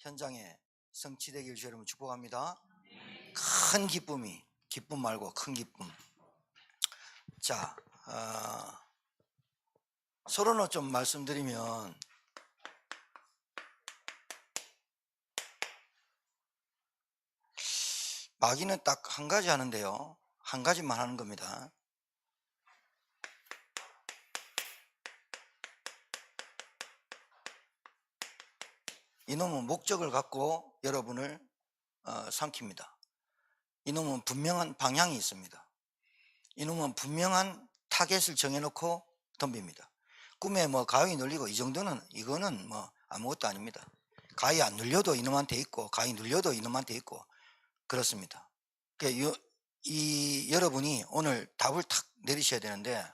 현장에 성취되길 주 여러분 축복합니다. 큰 기쁨이, 기쁨 말고 큰 기쁨. 자, 서론을 좀 말씀드리면, 마귀는 딱 한 가지 하는데요, 한 가지만 하는 겁니다. 이놈은 목적을 갖고 여러분을 삼킵니다. 이놈은 분명한 방향이 있습니다. 이놈은 분명한 타겟을 정해놓고 덤빕니다. 꿈에 뭐 가위 눌리고 이 정도는, 이거는 뭐 아무것도 아닙니다. 가위 안 눌려도 이놈한테 있고, 가위 눌려도 이놈한테 있고, 그렇습니다. 그러니까 여러분이 오늘 답을 탁 내리셔야 되는데,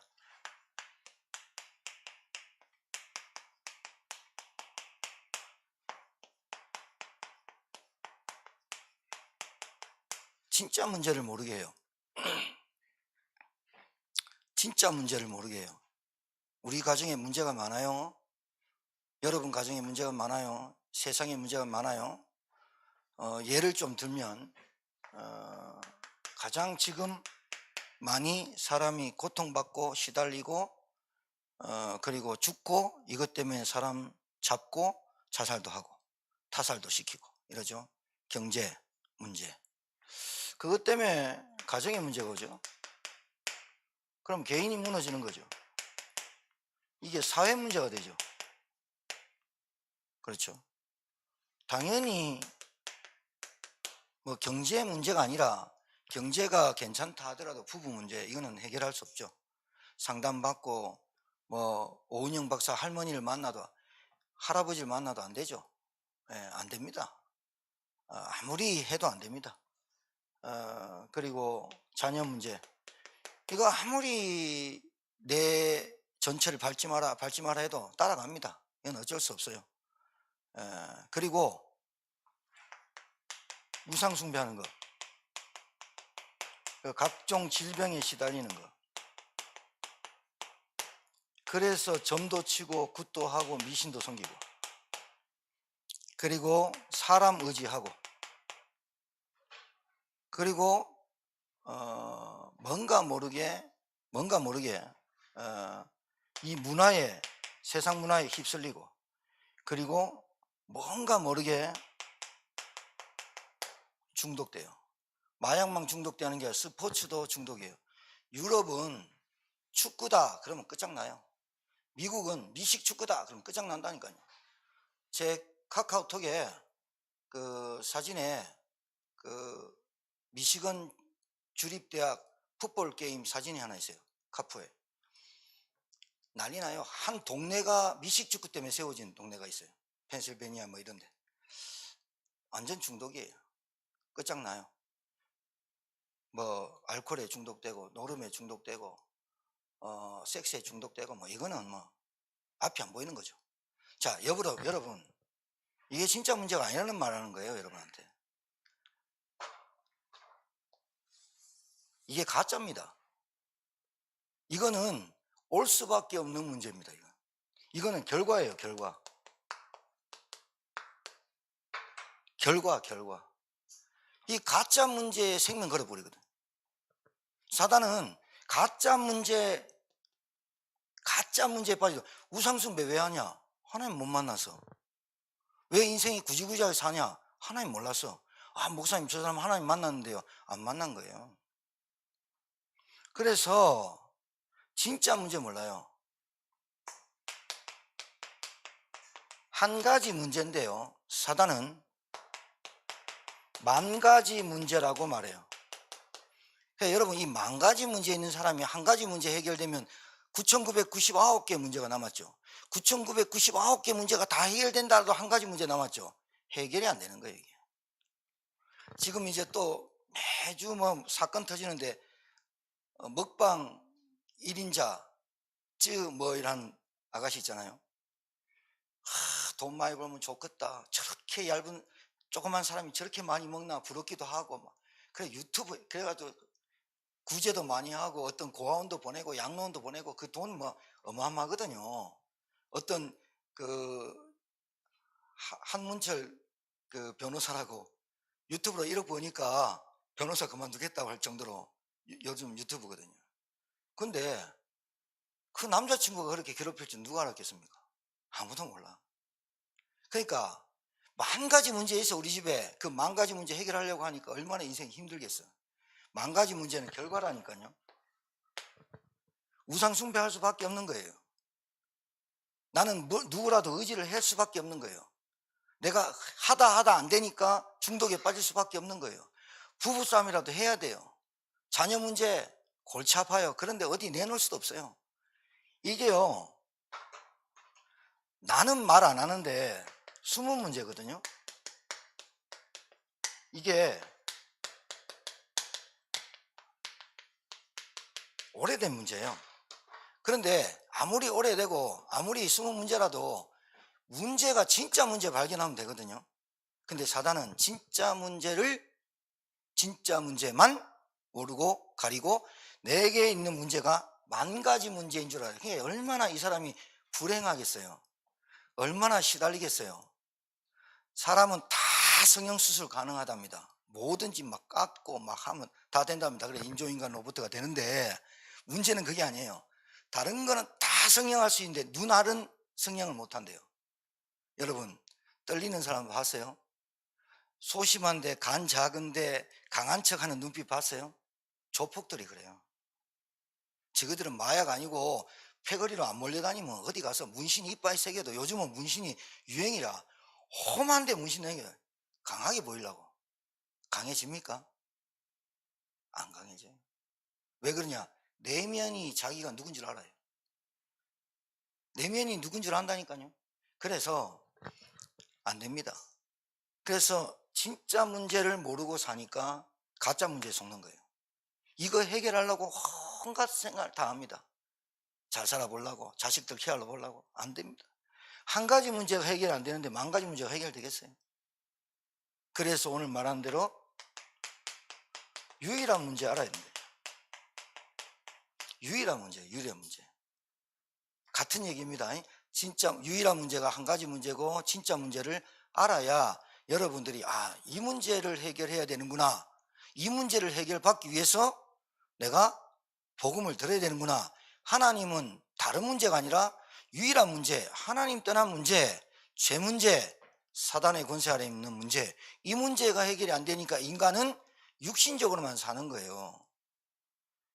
진짜 문제를 모르게 해요. 진짜 문제를 모르게 해요. 우리 가정에 문제가 많아요. 여러분 가정에 문제가 많아요. 세상에 문제가 많아요. 예를 좀 들면, 가장 지금 많이 사람이 고통받고 시달리고, 그리고 죽고, 이것 때문에 사람 잡고 자살도 하고 타살도 시키고 이러죠. 경제 문제. 그것 때문에 가정의 문제가 오죠. 그럼 개인이 무너지는 거죠. 이게 사회 문제가 되죠. 그렇죠. 당연히 뭐 경제 문제가 아니라, 경제가 괜찮다 하더라도 부부 문제, 이거는 해결할 수 없죠. 상담받고 뭐 오은영 박사 할머니를 만나도, 할아버지를 만나도 안 되죠. 안 됩니다. 아무리 해도 안 됩니다. 그리고 자녀 문제, 이거 아무리 내 전체를 밟지 마라 해도 따라갑니다. 이건 어쩔 수 없어요. 그리고 우상 숭배하는 거, 각종 질병에 시달리는 거, 그래서 점도 치고 굿도 하고 미신도 섬기고, 그리고 사람 의지하고, 그리고 뭔가 모르게 이 문화에, 세상 문화에 휩쓸리고, 그리고 뭔가 모르게 중독돼요. 마약만 중독되는 게 아니라 스포츠도 중독이에요. 유럽은 축구다 그러면 끝장나요. 미국은 미식 축구다 그러면 끝장난다니까요. 제 카카오톡에 그 사진에 그 미시건 주립대학 풋볼 게임 사진이 하나 있어요. 카푸에. 난리 나요. 한 동네가 미식 축구 때문에 세워진 동네가 있어요. 펜실베니아 뭐 이런데. 완전 중독이에요. 끝장나요. 뭐 알코올에 중독되고, 노름에 중독되고, 섹스에 중독되고, 뭐 이거는 뭐 앞이 안 보이는 거죠. 자, 여러분, 이게 진짜 문제가 아니라는 말하는 거예요, 여러분한테. 이게 가짜입니다. 이거는 올 수밖에 없는 문제입니다. 이거는 결과예요, 결과. 이 가짜 문제에 생명 걸어버리거든. 사단은 가짜 문제에 빠지고, 우상숭배 왜 하냐? 하나님 못 만나서. 왜 인생이 구지구지하게 사냐? 하나님 몰라서. 목사님 저 사람 하나님 만났는데요. 안 만난 거예요. 그래서 진짜 문제 몰라요. 한 가지 문제인데요, 사단은 만 가지 문제라고 말해요. 그러니까 여러분, 이 만 가지 문제 있는 사람이 한 가지 문제 해결되면 9,999개 문제가 남았죠. 9,999개 문제가 다 해결된다 해도 한 가지 문제 남았죠. 해결이 안 되는 거예요, 이게. 지금 이제 또 매주 뭐 사건 터지는데, 먹방 1인자 뭐 이런 아가씨 있잖아요. 돈 많이 벌면 좋겠다. 저렇게 얇은 조그만 사람이 저렇게 많이 먹나 부럽기도 하고, 막 그래 유튜브 그래가지고 구제도 많이 하고, 어떤 고아원도 보내고 양로원도 보내고, 그 돈 뭐 어마어마하거든요. 어떤 그 한문철 그 변호사라고 유튜브로 1억 버니까 변호사 그만두겠다고 할 정도로 요즘 유튜브거든요. 근데 그 남자친구가 그렇게 괴롭힐 줄 누가 알았겠습니까? 아무도 몰라. 그러니까 만 가지 문제 있어. 우리 집에 그 만 가지 문제 해결하려고 하니까 얼마나 인생이 힘들겠어. 만 가지 문제는 결과라니까요. 우상숭배할 수밖에 없는 거예요. 나는 누구라도 의지를 할 수밖에 없는 거예요. 내가 하다 안 되니까 중독에 빠질 수밖에 없는 거예요. 부부싸움이라도 해야 돼요. 자녀 문제 골치 아파요. 그런데 어디 내놓을 수도 없어요. 이게요, 나는 말 안 하는데 숨은 문제거든요. 이게 오래된 문제예요. 그런데 아무리 오래되고 아무리 숨은 문제라도 문제가 진짜 문제 발견하면 되거든요. 근데 사단은 진짜 문제만 모르고 가리고 내게 있는 문제가 만 가지 문제인 줄 알아요. 그게 얼마나 이 사람이 불행하겠어요. 얼마나 시달리겠어요. 사람은 다 성형수술 가능하답니다. 뭐든지 막 깎고 막 하면 다 된답니다. 그래 인조인간 로봇가 되는데 문제는 그게 아니에요. 다른 거는 다 성형할 수 있는데 눈알은 성형을 못한대요. 여러분 떨리는 사람 봤어요? 소심한데 간 작은데 강한 척하는 눈빛 봤어요? 조폭들이 그래요. 저거들은 마약 아니고 패거리로 안 몰려다니면 어디 가서 문신 이빨 새겨도 요즘은 문신이 유행이라 험한데 문신 내겨 강하게 보이려고. 강해집니까? 안 강해져요. 왜 그러냐? 내면이 자기가 누군 줄 알아요. 내면이 누군 줄 안다니까요. 그래서 안 됩니다. 그래서 진짜 문제를 모르고 사니까 가짜 문제에 속는 거예요. 이거 해결하려고 온갖 생각을 다 합니다. 잘 살아보려고, 자식들 키워보려고. 안 됩니다. 한 가지 문제가 해결 안 되는데 만 가지 문제가 해결되겠어요? 그래서 오늘 말한 대로 유일한 문제 알아야 됩니다. 유일한 문제. 같은 얘기입니다. 진짜 유일한 문제가 한 가지 문제고 진짜 문제를 알아야 여러분들이 이 문제를 해결해야 되는구나. 이 문제를 해결받기 위해서 내가 복음을 들어야 되는구나. 하나님은 다른 문제가 아니라 유일한 문제, 하나님 떠난 문제, 죄 문제, 사단의 권세 아래 있는 문제, 이 문제가 해결이 안 되니까 인간은 육신적으로만 사는 거예요.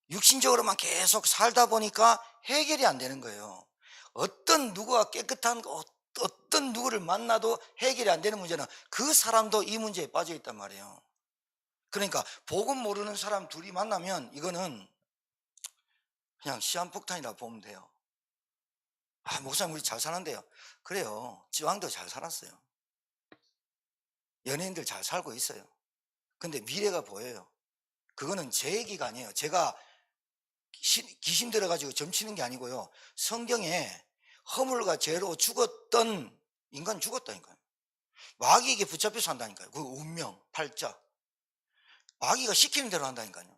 육신적으로만 계속 살다 보니까 해결이 안 되는 거예요. 어떤 누구가 깨끗한 어떤 누구를 만나도 해결이 안 되는 문제는 그 사람도 이 문제에 빠져 있단 말이에요. 그러니까 복음 모르는 사람 둘이 만나면 이거는 그냥 시한폭탄이라 보면 돼요. 목사님 우리 잘 사는데요. 그래요. 지왕도 잘 살았어요. 연예인들 잘 살고 있어요. 근데 미래가 보여요. 그거는 제 얘기가 아니에요. 제가 귀신 들어가지고 점치는 게 아니고요. 성경에 허물과 죄로 죽었던 인간 죽었다니까요. 마귀에게 붙잡혀서 한다니까요. 그 운명, 팔자. 마귀가 시키는 대로 한다니까요.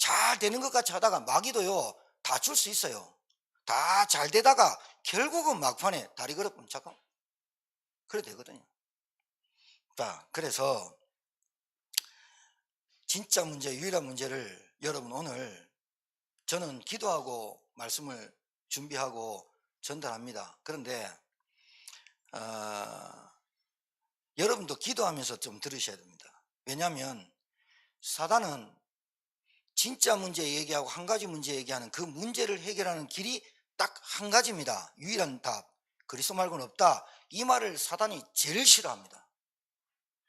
잘 되는 것 같이 하다가 마귀도요, 다줄 수 있어요. 다 잘 되다가 결국은 막판에 다리 걸어보면 잠깐 그래 되거든요. 자, 그래서 진짜 문제, 유일한 문제를 여러분 오늘 저는 기도하고 말씀을 준비하고 전달합니다. 그런데 여러분도 기도하면서 좀 들으셔야 됩니다. 왜냐하면 사단은 진짜 문제 얘기하고 한 가지 문제 얘기하는 그 문제를 해결하는 길이 딱 한 가지입니다. 유일한 답. 그리스도 말고는 없다. 이 말을 사단이 제일 싫어합니다.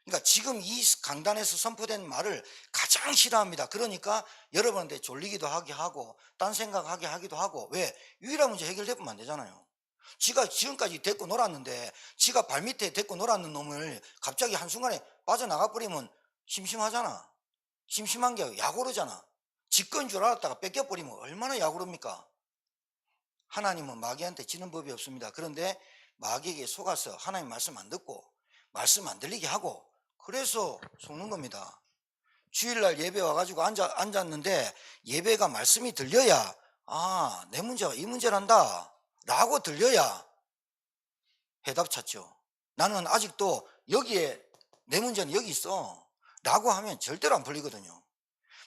그러니까 지금 이 강단에서 선포된 말을 가장 싫어합니다. 그러니까 여러분한테 졸리기도 하게 하고 딴 생각하게 하기도 하고. 왜? 유일한 문제 해결되면 안 되잖아요. 지가 지금까지 데리고 놀았는데 지가 발밑에 데리고 놀았는 놈을 갑자기 한순간에 빠져나가 버리면 심심하잖아. 심심한 게 약오르잖아. 지 거인 줄 알았다가 뺏겨버리면 얼마나 약오릅니까? 하나님은 마귀한테 지는 법이 없습니다. 그런데 마귀에게 속아서 하나님 말씀 안 듣고 말씀 안 들리게 하고 그래서 속는 겁니다. 주일날 예배 와가지고 앉았는데 예배가 말씀이 들려야 내 문제가 이 문제란다 라고 들려야 해답 찾죠. 나는 아직도 여기에 내 문제는 여기 있어 라고 하면 절대로 안 풀리거든요.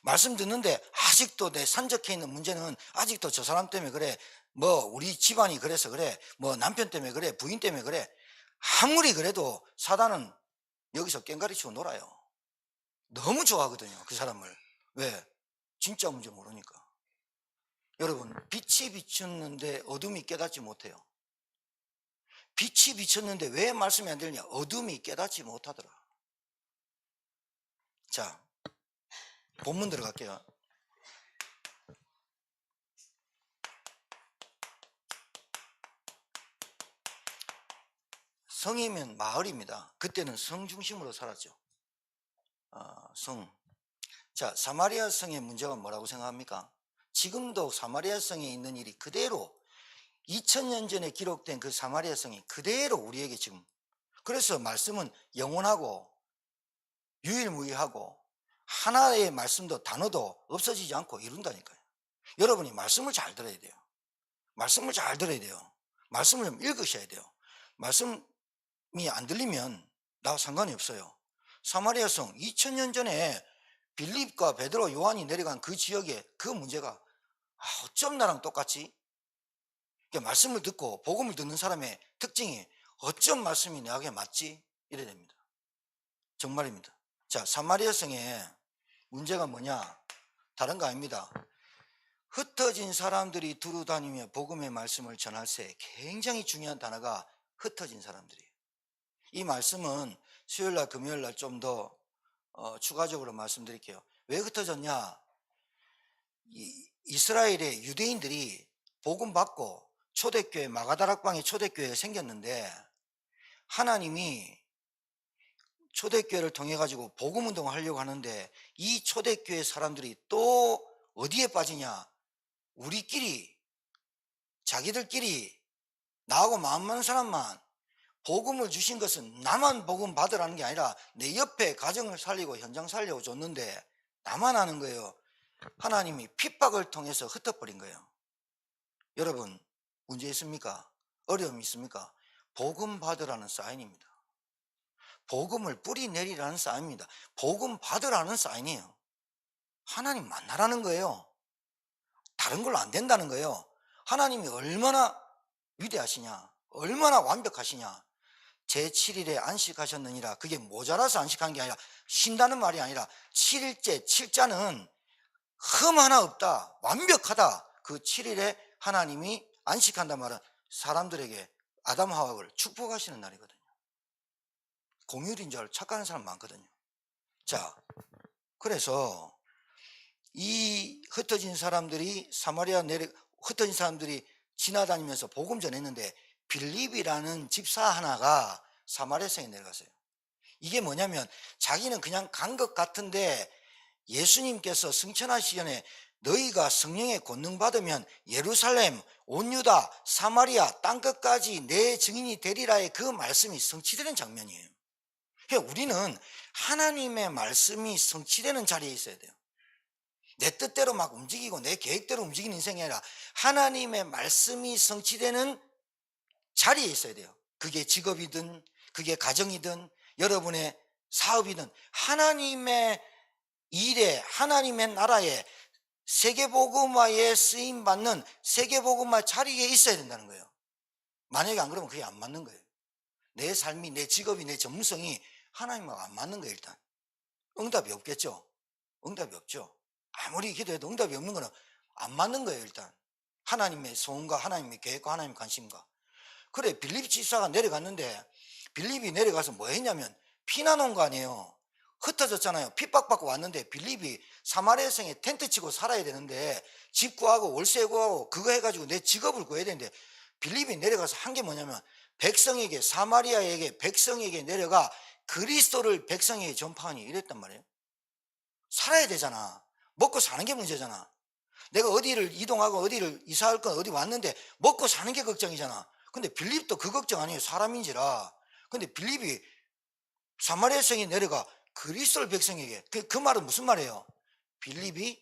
말씀 듣는데 아직도 내 산적해 있는 문제는 아직도 저 사람 때문에 그래, 뭐 우리 집안이 그래서 그래, 뭐 남편 때문에 그래, 부인 때문에 그래. 아무리 그래도 사단은 여기서 깽가리 치고 놀아요. 너무 좋아하거든요, 그 사람을. 왜? 진짜 문제 모르니까. 여러분, 빛이 비쳤는데 어둠이 깨닫지 못해요. 빛이 비쳤는데 왜 말씀이 안 들리냐? 어둠이 깨닫지 못하더라. 자, 본문 들어갈게요. 성이면 마을입니다. 그때는 성 중심으로 살았죠. 성. 자, 사마리아 성의 문제가 뭐라고 생각합니까? 지금도 사마리아 성에 있는 일이 그대로 2000년 전에 기록된 그 사마리아 성이 그대로 우리에게 지금, 그래서 말씀은 영원하고 유일무이하고 하나의 말씀도 단어도 없어지지 않고 이룬다니까요. 여러분이 말씀을 잘 들어야 돼요. 말씀을 잘 들어야 돼요. 말씀을 좀 읽으셔야 돼요. 말씀이 안 들리면 나 상관이 없어요. 사마리아 성 2000년 전에 빌립과 베드로 요한이 내려간 그 지역에 그 문제가 어쩜 나랑 똑같지? 그러니까 말씀을 듣고 복음을 듣는 사람의 특징이 어쩜 말씀이 내게 맞지? 이래 됩니다. 정말입니다. 자, 사마리아 성에 문제가 뭐냐? 다른 거 아닙니다. 흩어진 사람들이 두루 다니며 복음의 말씀을 전할 때 굉장히 중요한 단어가 흩어진 사람들이에요. 이 말씀은 수요일날 금요일날 좀 더 추가적으로 말씀드릴게요. 왜 흩어졌냐? 이스라엘의 유대인들이 복음 받고 초대교회, 마가다락방에 초대교회가 생겼는데 하나님이 초대교회를 통해 가지고 복음 운동을 하려고 하는데 이 초대교회 사람들이 또 어디에 빠지냐? 우리끼리, 자기들끼리, 나하고 마음 맞는 사람만 복음을 주신 것은 나만 복음 받으라는 게 아니라 내 옆에 가정을 살리고 현장 살려고 줬는데 나만 하는 거예요. 하나님이 핍박을 통해서 흩어버린 거예요. 여러분, 문제 있습니까? 어려움이 있습니까? 복음 받으라는 사인입니다. 복음을 뿌리 내리라는 사인입니다. 복음 받으라는 사인이에요. 하나님 만나라는 거예요. 다른 걸로 안 된다는 거예요. 하나님이 얼마나 위대하시냐, 얼마나 완벽하시냐. 제7일에 안식하셨느니라. 그게 모자라서 안식한 게 아니라, 쉰다는 말이 아니라 7일째, 7자는 흠 하나 없다, 완벽하다. 그 7일에 하나님이 안식한단 말은 사람들에게 아담 하와를 축복하시는 날이거든요. 공휴일인 줄 알고 착각하는 사람 많거든요. 자, 그래서 이 흩어진 사람들이 흩어진 사람들이 지나다니면서 복음 전했는데 빌립이라는 집사 하나가 사마리아성에 내려갔어요. 이게 뭐냐면 자기는 그냥 간 것 같은데 예수님께서 승천하시기 전에 너희가 성령의 권능 받으면 예루살렘, 온 유다, 사마리아 땅끝까지 내 증인이 되리라의 그 말씀이 성취되는 장면이에요. 그러니까 우리는 하나님의 말씀이 성취되는 자리에 있어야 돼요. 내 뜻대로 막 움직이고 내 계획대로 움직이는 인생이 아니라 하나님의 말씀이 성취되는 자리에 있어야 돼요. 그게 직업이든 그게 가정이든 여러분의 사업이든 하나님의 일에, 하나님의 나라에, 세계복음화에 쓰임받는 세계복음화 자리에 있어야 된다는 거예요. 만약에 안 그러면 그게 안 맞는 거예요. 내 삶이, 내 직업이, 내 전문성이 하나님하고 안 맞는 거예요. 일단 응답이 없겠죠. 응답이 없죠. 아무리 기도해도 응답이 없는 거는 안 맞는 거예요. 일단 하나님의 소원과 하나님의 계획과 하나님의 관심과. 그래, 빌립 집사가 내려갔는데 빌립이 내려가서 뭐 했냐면 피난 온 거 아니에요. 흩어졌잖아요. 핍박받고 왔는데 빌립이 사마리아 성에 텐트 치고 살아야 되는데 집 구하고 월세 구하고 그거 해가지고 내 직업을 구해야 되는데 빌립이 내려가서 한 게 뭐냐면 백성에게, 사마리아에게, 백성에게 내려가 그리스도를 백성에게 전파하니 이랬단 말이에요. 살아야 되잖아. 먹고 사는 게 문제잖아. 내가 어디를 이동하고 어디를 이사할 건 어디 왔는데 먹고 사는 게 걱정이잖아. 근데 빌립도 그 걱정 아니에요. 사람인지라. 근데 빌립이 사마리아 성에 내려가 그리스도를 백성에게, 그 말은 무슨 말이에요? 빌립이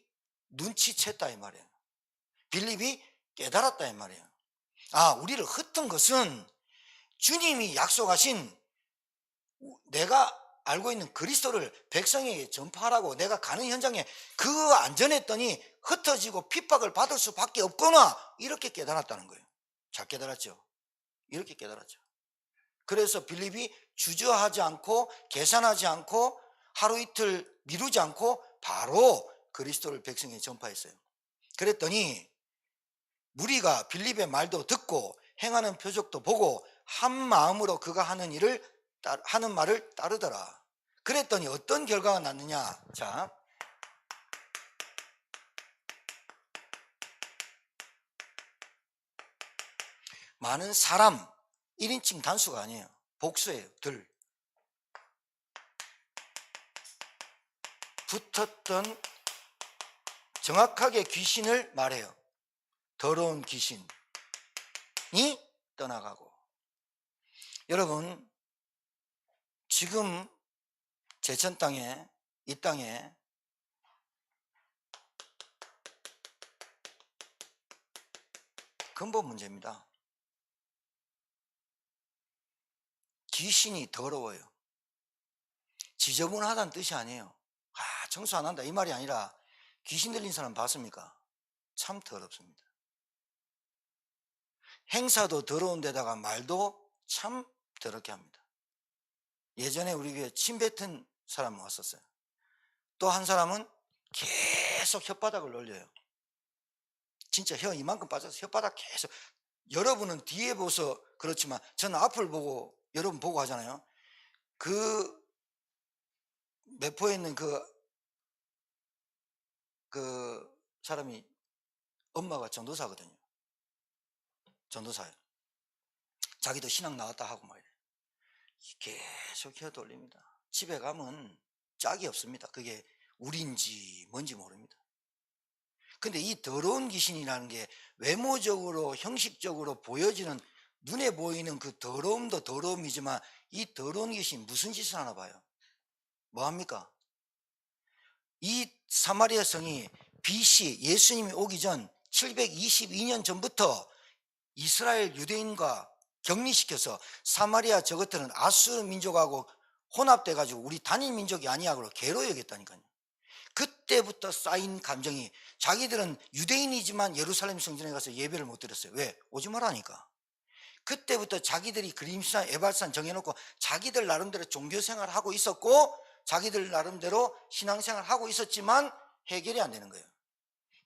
눈치챘다 이 말이에요. 빌립이 깨달았다 이 말이에요. 아, 우리를 흩은 것은 주님이 약속하신 내가 알고 있는 그리스도를 백성에게 전파하라고 내가 가는 현장에 그 안전했더니 흩어지고 핍박을 받을 수밖에 없구나, 이렇게 깨달았다는 거예요. 잘 깨달았죠. 이렇게 깨달았죠. 그래서 빌립이 주저하지 않고 계산하지 않고 하루 이틀 미루지 않고 바로 그리스도를 백성에게 전파했어요. 그랬더니 무리가 빌립의 말도 듣고 행하는 표적도 보고 한 마음으로 그가 하는 말을 따르더라. 그랬더니 어떤 결과가 났느냐. 자, 많은 사람, 1인칭 단수가 아니에요. 복수예요. 들 붙었던, 정확하게 귀신을 말해요. 더러운 귀신이 떠나가고. 여러분, 지금 제천 땅에, 이 땅에 근본 문제입니다. 귀신이 더러워요. 지저분하다는 뜻이 아니에요. 청소 안 한다 이 말이 아니라, 귀신 들린 사람 봤습니까? 참 더럽습니다. 행사도 더러운 데다가 말도 참 더럽게 합니다. 예전에 우리 교회에 침 뱉은 사람 왔었어요. 또 한 사람은 계속 혓바닥을 놀려요. 진짜 혀 이만큼 빠져서 혓바닥 계속. 여러분은 뒤에 보서 그렇지만 저는 앞을 보고 여러분 보고 하잖아요. 그 매포에 있는 그 사람이 엄마가 전도사거든요. 전도사예요. 자기도 신앙 나왔다 하고 막 이래. 계속 혀 돌립니다. 집에 가면 짝이 없습니다. 그게 우리인지 뭔지 모릅니다. 근데 이 더러운 귀신이라는 게 외모적으로 형식적으로 보여지는, 눈에 보이는 그 더러움도 더러움이지만, 이 더러운 귀신이 무슨 짓을 하나 봐요. 뭐합니까? 이 사마리아 성이 BC 예수님이 오기 전 722년 전부터 이스라엘 유대인과 격리시켜서 사마리아 저것들은 아수르 민족하고 혼합돼 가지고 우리 단일 민족이 아니야 그러고 괴로 여겼다니까요. 그때부터 쌓인 감정이, 자기들은 유대인이지만 예루살렘 성전에 가서 예배를 못 드렸어요. 왜? 오지 말라니까. 그때부터 자기들이 그림산 에발산 정해놓고 자기들 나름대로 종교생활을 하고 있었고, 자기들 나름대로 신앙생활을 하고 있었지만 해결이 안 되는 거예요.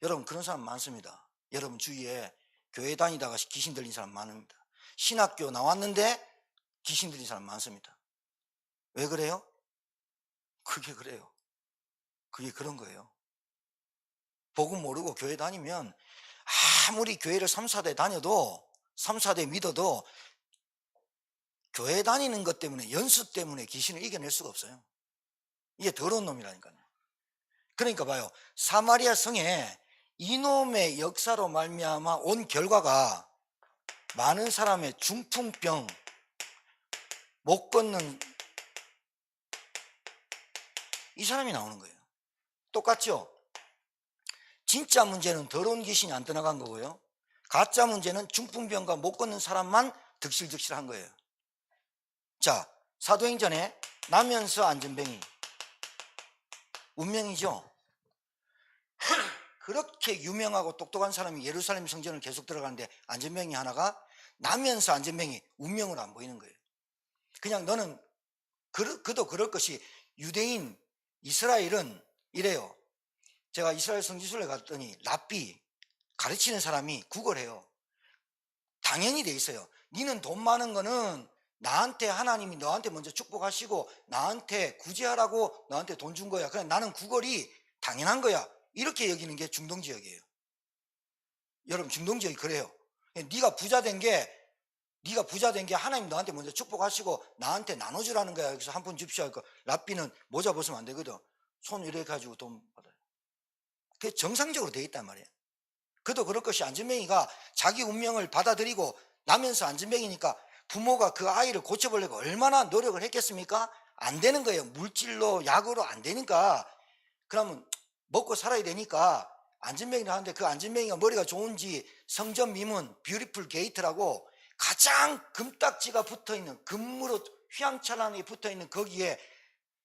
여러분, 그런 사람 많습니다. 여러분 주위에 교회 다니다가 귀신 들린 사람 많습니다. 신학교 나왔는데 귀신 들린 사람 많습니다. 왜 그래요? 그게 그래요. 그게 그런 거예요. 복음 모르고 교회 다니면 아무리 교회를 3, 4대 다녀도, 3, 4대 믿어도 교회 다니는 것 때문에, 연수 때문에 귀신을 이겨낼 수가 없어요. 이게 더러운 놈이라니까요. 그러니까 봐요. 사마리아 성에 이놈의 역사로 말미암아 온 결과가 많은 사람의 중풍병, 못 걷는 이 사람이 나오는 거예요. 똑같죠? 진짜 문제는 더러운 귀신이 안 떠나간 거고요. 가짜 문제는 중풍병과 못 걷는 사람만 득실득실한 거예요. 자, 사도행전에 나면서 안전뱅이, 운명이죠. 그렇게 유명하고 똑똑한 사람이 예루살렘 성전을 계속 들어가는데 안전뱅이 하나가 나면서 안전뱅이, 운명으로 안 보이는 거예요. 그냥 너는 그도 그럴 것이, 유대인 이스라엘은 이래요. 제가 이스라엘 성지순례 갔더니 랍비 가르치는 사람이 구걸해요. 당연히 돼 있어요. 니는 돈 많은 거는 나한테 하나님이 너한테 먼저 축복하시고 나한테 구제하라고 너한테 돈 준 거야. 그냥 나는 구걸이 당연한 거야. 이렇게 여기는 게 중동지역이에요. 여러분, 중동지역이 그래요. 네가 부자 된 게 하나님 너한테 먼저 축복하시고 나한테 나눠주라는 거야. 그래서 한 푼 줍시오. 랍비는 모자 벗으면 안 되거든. 손 이렇게 가지고 돈 받아요. 그게 정상적으로 돼 있단 말이에요. 그도 그럴 것이, 안전뱅이가 자기 운명을 받아들이고 나면서 안전뱅이니까 부모가 그 아이를 고쳐보려고 얼마나 노력을 했겠습니까? 안 되는 거예요. 물질로, 약으로 안 되니까. 그러면 먹고 살아야 되니까 안전뱅이를 하는데, 그 안전뱅이가 머리가 좋은지 성전 미문 뷰티풀 게이트라고 가장 금딱지가 붙어있는 금으로 휘황찬란히 붙어있는 거기에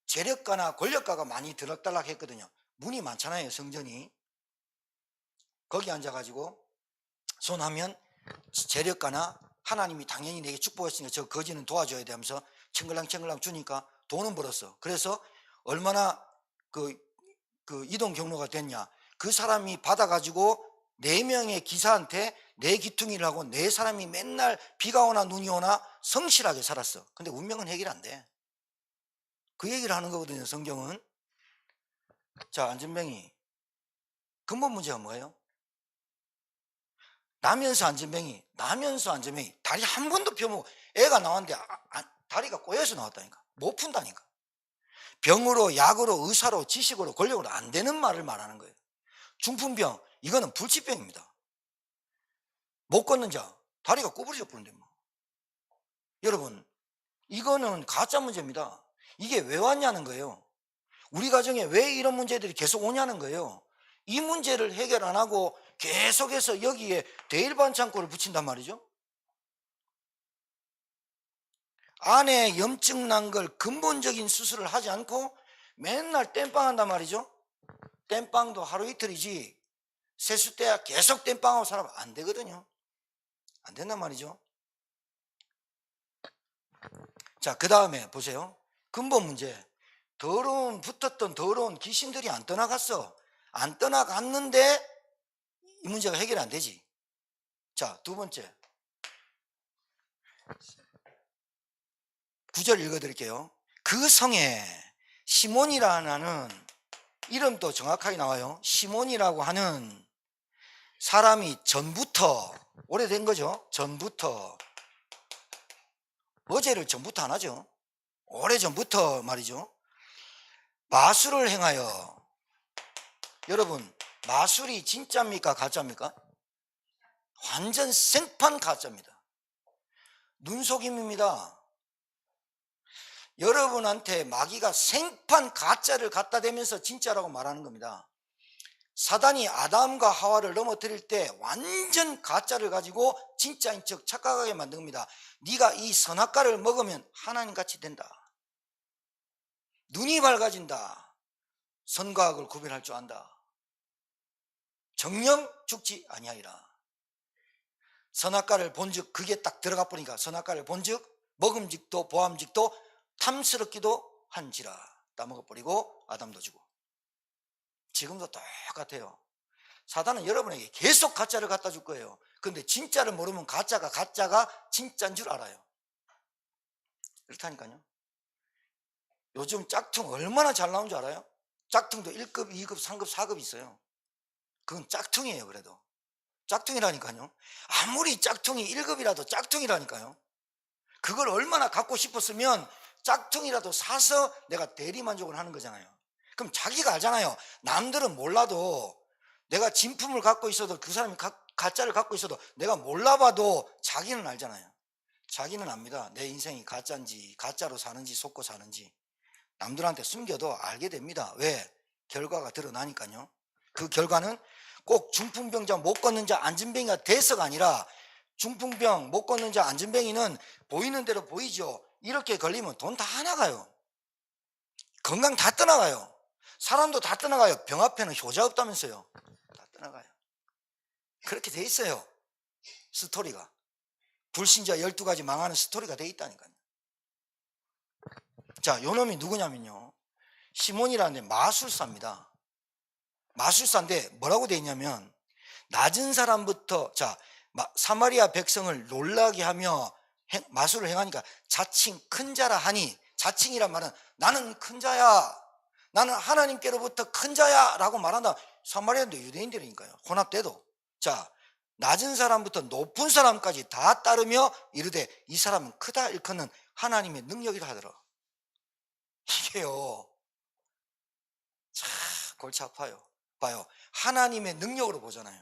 재력가나 권력가가 많이 들락달락 했거든요. 문이 많잖아요, 성전이. 거기 앉아가지고 손하면 재력가나 하나님이 당연히 내게 축복했으니까 저 거지는 도와줘야 돼 하면서 청글랑청글랑 주니까 돈은 벌었어. 그래서 얼마나 그 이동 경로가 됐냐. 그 사람이 받아가지고 4명의 기사한테 내 귀퉁이를 하고 4사람이 맨날 비가 오나 눈이 오나 성실하게 살았어. 근데 운명은 해결 안 돼. 그 얘기를 하는 거거든요, 성경은. 자, 안전뱅이. 근본 문제가 뭐예요? 나면서 안전뱅이. 다리 한 번도 펴고 애가 나왔는데 다리가 꼬여서 나왔다니까. 못 푼다니까. 병으로, 약으로, 의사로, 지식으로, 권력으로 안 되는 말을 말하는 거예요. 중풍병, 이거는 불치병입니다. 못 걷는 자, 다리가 구부러져 버린데 뭐. 여러분, 이거는 가짜 문제입니다. 이게 왜 왔냐는 거예요. 우리 가정에 왜 이런 문제들이 계속 오냐는 거예요. 이 문제를 해결 안 하고 계속해서 여기에 대일반창고를 붙인단 말이죠. 안에 염증 난 걸 근본적인 수술을 하지 않고 맨날 땜빵 한단 말이죠. 땜빵도 하루 이틀이지 세수 때야 계속 땜빵하고 살아면 안 되거든요. 안 된단 말이죠. 자, 그 다음에 보세요. 근본 문제. 붙었던 더러운 귀신들이 안 떠나갔어. 안 떠나갔는데 이 문제가 해결 안 되지. 자, 두 번째. 9절 읽어드릴게요. 그 성에 시몬이라는 이름도 정확하게 나와요. 시몬이라고 하는 사람이 전부터, 오래된 거죠. 전부터. 어제를 전부터 안 하죠. 오래전부터 말이죠. 마술을 행하여. 여러분, 마술이 진짜입니까 가짜입니까? 완전 생판 가짜입니다. 눈속임입니다. 여러분한테 마귀가 생판 가짜를 갖다 대면서 진짜라고 말하는 겁니다. 사단이 아담과 하와를 넘어뜨릴 때 완전 가짜를 가지고 진짜인 척 착각하게 만든 겁니다. 네가 이 선악과를 먹으면 하나님같이 된다. 눈이 밝아진다. 선과 악을 구별할 줄 안다. 정령 죽지 아니하리라. 선악과를 본즉 그게 딱 들어가 보니까 선악과를 본즉 먹음직도 보암직도 탐스럽기도 한지라. 따먹어버리고 아담도 주고. 지금도 똑같아요. 사단은 여러분에게 계속 가짜를 갖다 줄 거예요. 그런데 진짜를 모르면 가짜가 진짜인 줄 알아요. 그렇다니까요. 요즘 짝퉁 얼마나 잘 나온 줄 알아요? 짝퉁도 1급, 2급, 3급, 4급 있어요. 그건 짝퉁이에요. 그래도 짝퉁이라니까요. 아무리 짝퉁이 1급이라도 짝퉁이라니까요. 그걸 얼마나 갖고 싶었으면 짝퉁이라도 사서 내가 대리만족을 하는 거잖아요. 그럼 자기가 알잖아요. 남들은 몰라도 내가 진품을 갖고 있어도 그 사람이 가짜를 갖고 있어도 내가 몰라봐도 자기는 알잖아요. 자기는 압니다. 내 인생이 가짜인지 가짜로 사는지 속고 사는지. 남들한테 숨겨도 알게 됩니다. 왜? 결과가 드러나니까요. 그 결과는 꼭 중풍병자 못 걷는 자 안진뱅이가 돼서가 아니라 중풍병 못 걷는 자 안진뱅이는 보이는 대로 보이죠. 이렇게 걸리면 돈 다 나가요. 건강 다 떠나가요. 사람도 다 떠나가요. 병 앞에는 효자 없다면서요. 다 떠나가요. 그렇게 돼 있어요. 스토리가. 불신자 12가지 망하는 스토리가 돼 있다니까요. 자, 요 놈이 누구냐면요. 시몬이라는 마술사입니다. 마술사인데 뭐라고 돼 있냐면 낮은 사람부터 사마리아 백성을 놀라게 하며 마술을 행하니까 자칭 큰 자라 하니, 자칭이란 말은 나는 큰 자야, 나는 하나님께로부터 큰 자야 라고 말한다. 사마리아인도 유대인들이니까요. 혼합돼도. 자, 낮은 사람부터 높은 사람까지 다 따르며 이르되 이 사람은 크다 일컫는 하나님의 능력이라 하더라. 이게요, 참 골치 아파요. 봐요. 하나님의 능력으로 보잖아요.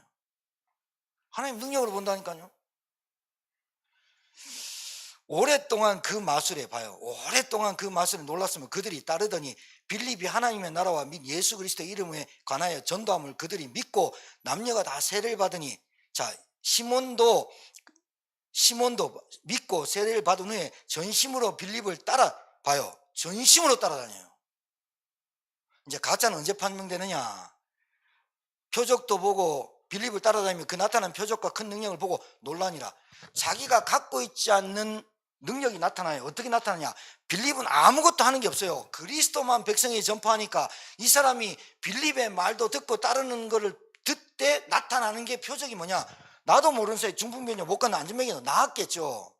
하나님 능력으로 본다니까요. 오랫동안 그 마술에 오랫동안 그 마술에 놀랐으면 그들이 따르더니 빌립이 하나님의 나라와 및 예수 그리스도 이름에 관하여 전도함을 그들이 믿고 남녀가 다 세례를 받으니. 자, 시몬도 시몬도 믿고 세례를 받은 후에 전심으로 빌립을 따라봐요. 전심으로 따라다녀요. 이제 가짜는 언제 판명되느냐? 표적도 보고 빌립을 따라다니면 그 나타난 표적과 큰 능력을 보고 논란이라. 자기가 갖고 있지 않는 능력이 나타나요. 어떻게 나타나냐? 빌립은 아무것도 하는 게 없어요. 그리스도만 백성에 전파하니까 이 사람이 빌립의 말도 듣고 따르는 거를 듣때 나타나는 게 표적이 뭐냐? 나도 모르는 사이에 중풍병자 못 갔나 안전병이 나았겠죠.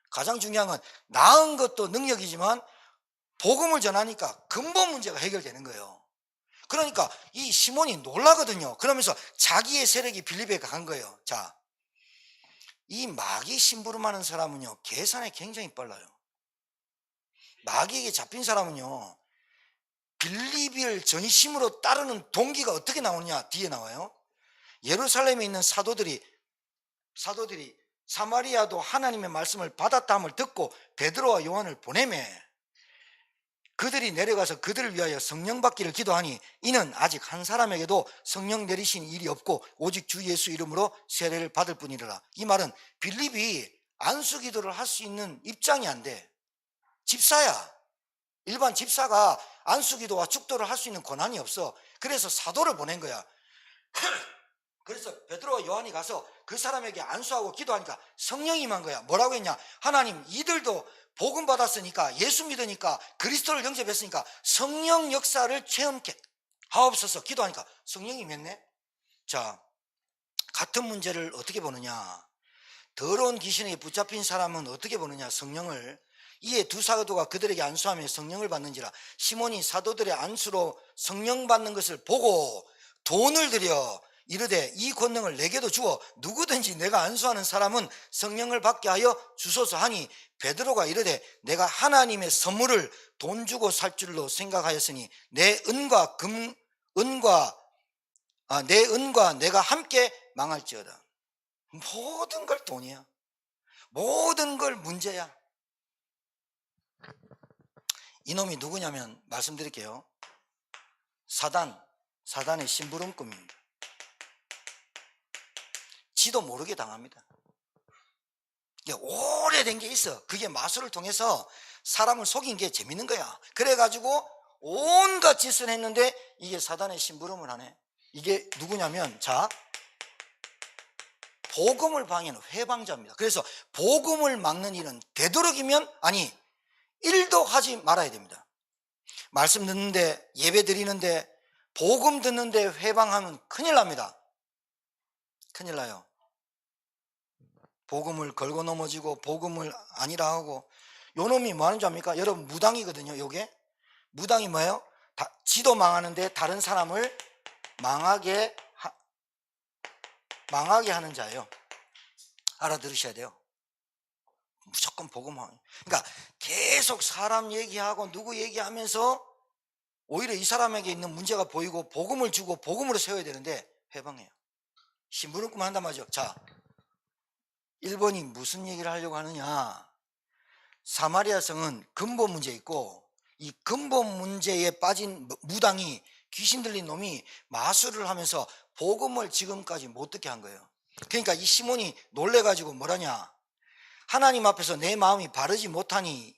가장 중요한 건 나은 것도 능력이지만 복음을 전하니까 근본 문제가 해결되는 거예요. 그러니까 이 시몬이 놀라거든요. 그러면서 자기의 세력이 빌립에 간 거예요. 자, 이 마귀 심부름하는 사람은요, 계산이 굉장히 빨라요. 마귀에게 잡힌 사람은요, 빌립을 전심으로 따르는 동기가 어떻게 나오느냐? 뒤에 나와요. 예루살렘에 있는 사도들이 사마리아도 하나님의 말씀을 받았다함을 듣고 베드로와 요한을 보내매 그들이 내려가서 그들을 위하여 성령 받기를 기도하니 이는 아직 한 사람에게도 성령 내리신 일이 없고 오직 주 예수 이름으로 세례를 받을 뿐이라. 이 말은 빌립이 안수 기도를 할 수 있는 입장이 안 돼. 집사야. 일반 집사가 안수 기도와 축도를 할 수 있는 권한이 없어. 그래서 사도를 보낸 거야. 그래서 베드로와 요한이 가서 그 사람에게 안수하고 기도하니까 성령이 임한 거야. 뭐라고 했냐? 하나님, 이들도 복음 받았으니까, 예수 믿으니까, 그리스도를 영접했으니까 성령 역사를 체험케 하옵소서. 기도하니까 성령이 임했네. 자, 같은 문제를 어떻게 보느냐? 더러운 귀신에게 붙잡힌 사람은 어떻게 보느냐? 성령을. 이에 두 사도가 그들에게 안수하며 성령을 받는지라. 시몬이 사도들의 안수로 성령 받는 것을 보고 돈을 들여 이르되 이 권능을 내게도 주어 누구든지 내가 안수하는 사람은 성령을 받게 하여 주소서 하니 베드로가 이르되 내가 하나님의 선물을 돈 주고 살 줄로 생각하였으니 내 은과 내가 함께 망할지어다. 모든 걸 돈이야. 모든 걸 문제야. 이놈이 누구냐면 말씀드릴게요. 사단의 심부름꾼입니다. 지도 모르게 당합니다. 오래된 게 있어. 그게 마술을 통해서 사람을 속인 게 재밌는 거야. 그래가지고 온갖 짓을 했는데 이게 사단의 심부름을 하네. 이게 누구냐면, 자, 복음을 방해하는 회방자입니다. 그래서 복음을 막는 일은 되도록이면, 아니, 일도 하지 말아야 됩니다. 말씀 듣는데, 예배 드리는데, 복음 듣는데 회방하면 큰일 납니다. 큰일 나요. 복음을 걸고 넘어지고 복음을 아니라 하고. 요 놈이 뭐 하는 줄 압니까? 여러분, 무당이거든요. 요게 무당이 뭐예요? 지도 망하는데 다른 사람을 망하게 하는 자예요. 알아들으셔야 돼요. 무조건 복음하고. 그러니까 계속 사람 얘기하고 누구 얘기하면서 오히려 이 사람에게 있는 문제가 보이고 복음을 주고 복음으로 세워야 되는데 해방해요. 심부름꾼 한단 말이죠. 자, 1번이 무슨 얘기를 하려고 하느냐? 사마리아 성은 근본 문제 있고, 이 근본 문제에 빠진 무당이, 귀신 들린 놈이 마술을 하면서 복음을 지금까지 못 듣게 한 거예요. 그러니까 이 시몬이 놀래가지고 뭐라냐? 하나님 앞에서 내 마음이 바르지 못하니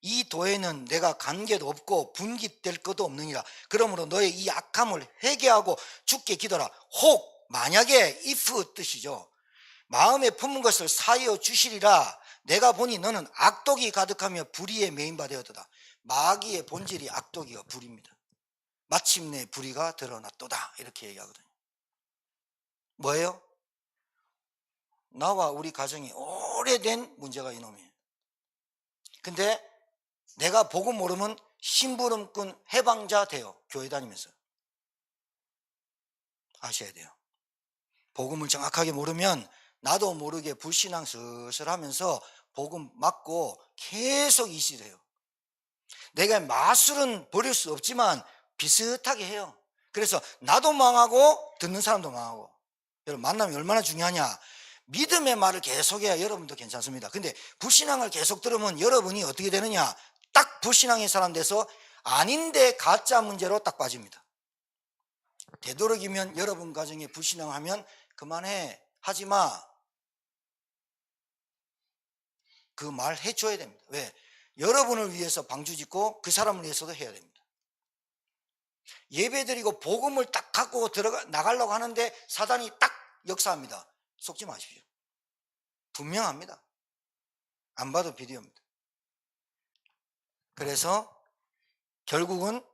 이 도에는 내가 관계도 없고 분깃될 것도 없느니라. 그러므로 너의 이 악함을 회개하고 주께 기도하라. 혹 만약에 if 뜻이죠. 마음에 품은 것을 사하여 주시리라. 내가 보니 너는 악독이 가득하며 불의에 메인바 되었도다. 마귀의 본질이 악독이요 불의입니다. 마침내 불의가 드러났도다. 이렇게 얘기하거든요. 뭐예요? 나와 우리 가정이 오래된 문제가 이놈이에요. 근데 내가 복음 모르면 심부름꾼 해방자 돼요. 교회 다니면서. 아셔야 돼요. 복음을 정확하게 모르면 나도 모르게 불신앙 슬슬 하면서 복음 맞고 계속 이시돼요. 내가 마술은 버릴 수 없지만 비슷하게 해요. 그래서 나도 망하고 듣는 사람도 망하고. 여러분, 만남이 얼마나 중요하냐? 믿음의 말을 계속해야 여러분도 괜찮습니다. 근데 불신앙을 계속 들으면 여러분이 어떻게 되느냐? 딱 불신앙의 사람 돼서 아닌데 가짜 문제로 딱 빠집니다. 되도록이면 여러분 가정에 불신앙하면 그만해, 하지마. 그 말 해줘야 됩니다. 왜? 여러분을 위해서 방주 짓고 그 사람을 위해서도 해야 됩니다. 예배 드리고 복음을 딱 갖고 나가려고 하는데 사단이 딱 역사합니다. 속지 마십시오. 분명합니다. 안 봐도 비디오입니다. 그래서 결국은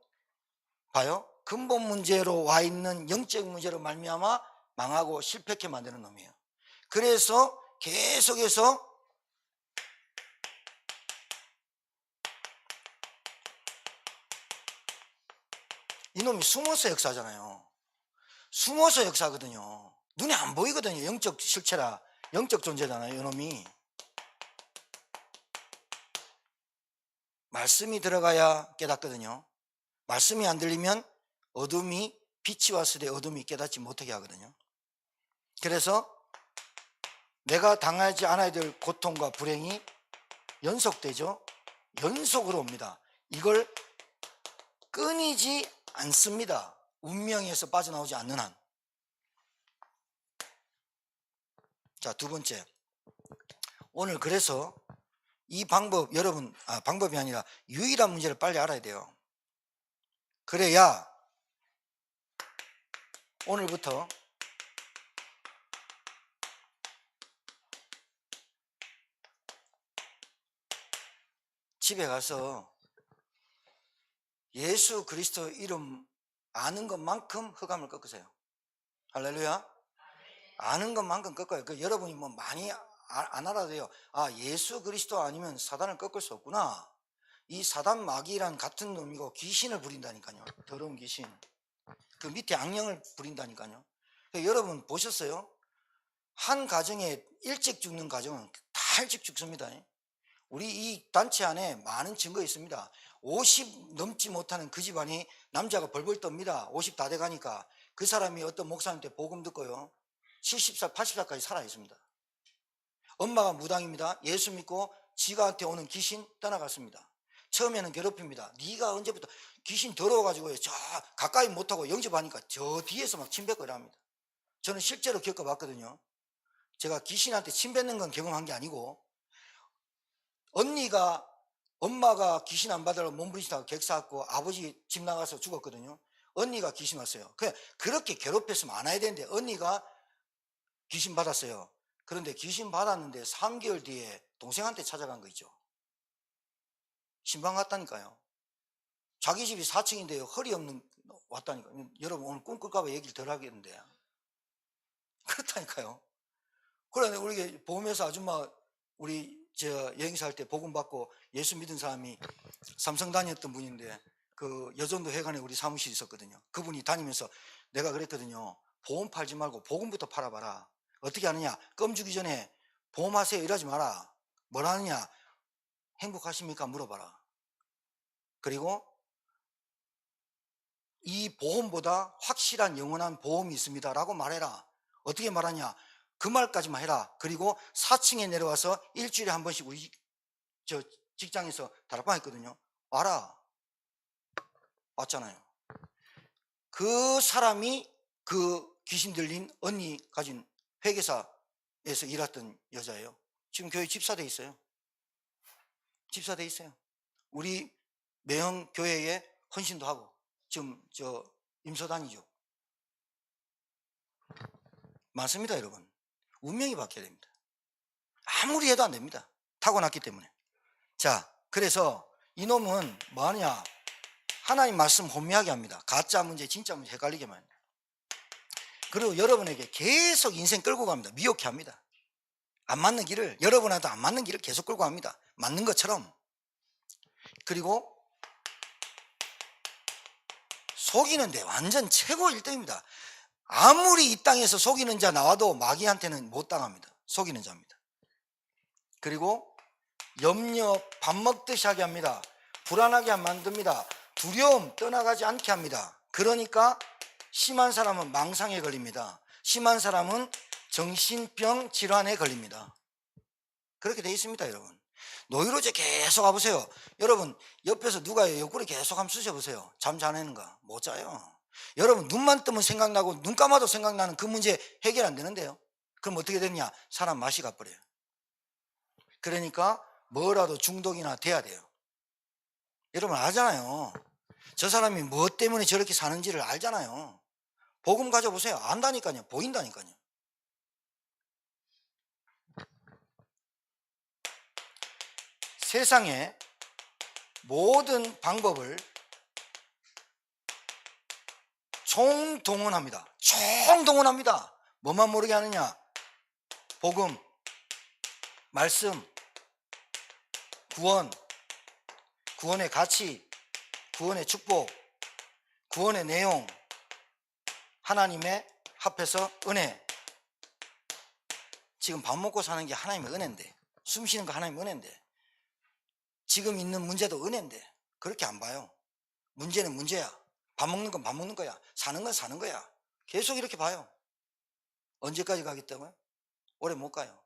봐요. 근본 문제로 와 있는 영적 문제로 말미암아 망하고 실패케 만드는 놈이에요. 그래서 계속해서 이놈이 숨어서 역사잖아요. 숨어서 역사거든요. 눈에 안 보이거든요. 영적 실체라, 영적 존재잖아요. 이놈이. 말씀이 들어가야 깨닫거든요. 말씀이 안 들리면 어둠이, 빛이 왔을 때 어둠이 깨닫지 못하게 하거든요. 그래서 내가 당하지 않아야 될 고통과 불행이 연속되죠. 연속으로 옵니다. 이걸 끊이지 않습니다. 운명에서 빠져나오지 않는 한. 자, 두 번째. 오늘 그래서 이 방법, 여러분, 방법이 아니라 유일한 문제를 빨리 알아야 돼요. 그래야 오늘부터 집에 가서 예수 그리스도 이름 아는 것만큼 흑암을 꺾으세요. 할렐루야. 아는 것만큼 꺾어요. 여러분이 뭐 많이 안 알아도 돼요. 예수 그리스도 아니면 사단을 꺾을 수 없구나. 이 사단 마귀란 같은 놈이고 귀신을 부린다니까요. 더러운 귀신. 그 밑에 악령을 부린다니까요. 여러분 보셨어요? 한 가정에 일찍 죽는 가정은 다 일찍 죽습니다. 우리 이 단체 안에 많은 증거 있습니다. 50 넘지 못하는 그 집안이 남자가 벌벌 떱니다. 50 다 돼가니까. 그 사람이 어떤 목사님한테 복음 듣고요, 70살 80살까지 살아 있습니다. 엄마가 무당입니다. 예수 믿고 지가한테 오는 귀신 떠나갔습니다. 처음에는 괴롭힙니다. 네가 언제부터 귀신 더러워가지고 저 가까이 못하고 영접하니까 저 뒤에서 막 침뱉고 이랍니다. 저는 실제로 겪어봤거든요. 제가 귀신한테 침뱉는 건 경험한 게 아니고, 엄마가 귀신 안 받으려고 몸부림치다가 객사했고 아버지 집 나가서 죽었거든요. 언니가 귀신 왔어요. 그렇게 괴롭혔으면 안 해야 되는데 언니가 귀신 받았어요. 그런데 귀신 받았는데 3개월 뒤에 동생한테 찾아간 거 있죠. 신방 갔다니까요. 자기 집이 4층인데요. 허리 없는 왔다니까요. 여러분 오늘 꿈 꿀까 봐 얘기를 덜 하겠는데. 그렇다니까요. 그런데 우리 보험회사 아줌마, 우리 여행사 할 때 복음 받고 예수 믿은 사람이 삼성 다녔던 분인데, 그 여전도 회관에 우리 사무실이 있었거든요. 그분이 다니면서 내가 그랬거든요. 보험 팔지 말고 복음부터 팔아봐라. 어떻게 하느냐? 껌 주기 전에 보험하세요 이러지 마라. 뭘 하느냐? 행복하십니까? 물어봐라. 그리고 이 보험보다 확실한 영원한 보험이 있습니다 라고 말해라. 어떻게 말하냐? 그 말까지만 해라. 그리고 4층에 내려와서 일주일에 한 번씩 우리 직장에서 다락방 했거든요. 와라. 왔잖아요. 그 사람이 그 귀신 들린 언니 가진 회계사에서 일했던 여자예요. 지금 교회 집사돼 있어요. 집사돼 있어요. 우리 매형 교회에 헌신도 하고 지금 임소단이죠. 많습니다, 여러분. 운명이 바뀌어야 됩니다. 아무리 해도 안 됩니다. 타고났기 때문에. 자, 그래서 이놈은 뭐하냐? 하나님 말씀 혼미하게 합니다. 가짜 문제, 진짜 문제 헷갈리게만 합니다. 그리고 여러분에게 계속 인생 끌고 갑니다. 미혹해 합니다. 안 맞는 길을, 여러분한테 안 맞는 길을 계속 끌고 갑니다. 맞는 것처럼. 그리고 속이는데 완전 최고 1등입니다. 아무리 이 땅에서 속이는 자 나와도 마귀한테는 못 당합니다. 속이는 자입니다. 그리고 염려, 밥 먹듯이 하게 합니다. 불안하게 만듭니다. 두려움 떠나가지 않게 합니다. 그러니까 심한 사람은 망상에 걸립니다. 심한 사람은 정신병 질환에 걸립니다. 그렇게 돼 있습니다, 여러분. 노이로제 계속 가보세요. 여러분 옆에서 누가 옆구리 계속 한번 쑤셔보세요. 잠 자는가? 못 자요. 여러분 눈만 뜨면 생각나고 눈 감아도 생각나는 그 문제 해결 안 되는데요. 그럼 어떻게 되느냐? 사람 맛이 가버려요. 그러니까 뭐라도 중독이나 돼야 돼요. 여러분 알잖아요. 저 사람이 무엇 때문에 저렇게 사는지를 알잖아요. 복음 가져보세요. 안다니까요. 보인다니까요. 세상의 모든 방법을 총동원합니다. 총동원합니다. 뭐만 모르게 하느냐? 복음, 말씀, 구원, 구원의 가치, 구원의 축복, 구원의 내용, 하나님의 합해서 은혜. 지금 밥 먹고 사는 게 하나님의 은혜인데, 숨 쉬는 거 하나님의 은혜인데, 지금 있는 문제도 은혜인데 그렇게 안 봐요. 문제는 문제야. 밥 먹는 건 밥 먹는 거야. 사는 건 사는 거야. 계속 이렇게 봐요. 언제까지 가겠다고요? 오래 못 가요.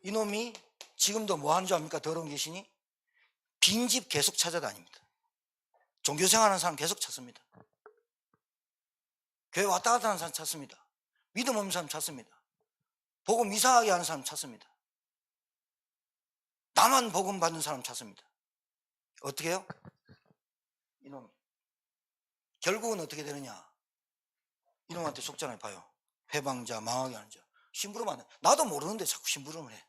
이놈이 지금도 뭐 하는 줄 압니까? 더러운 귀신이 빈집 계속 찾아다닙니다. 종교생활하는 사람 계속 찾습니다. 교회 왔다 갔다 하는 사람 찾습니다. 믿음 없는 사람 찾습니다. 복음 이상하게 하는 사람 찾습니다. 나만 복음 받는 사람 찾습니다. 어떻게 해요? 이놈이 결국은 어떻게 되느냐? 이놈한테 속잖아요. 봐요. 해방자, 망하게 하는 자. 심부름 안 해. 나도 모르는데 자꾸 심부름을 해.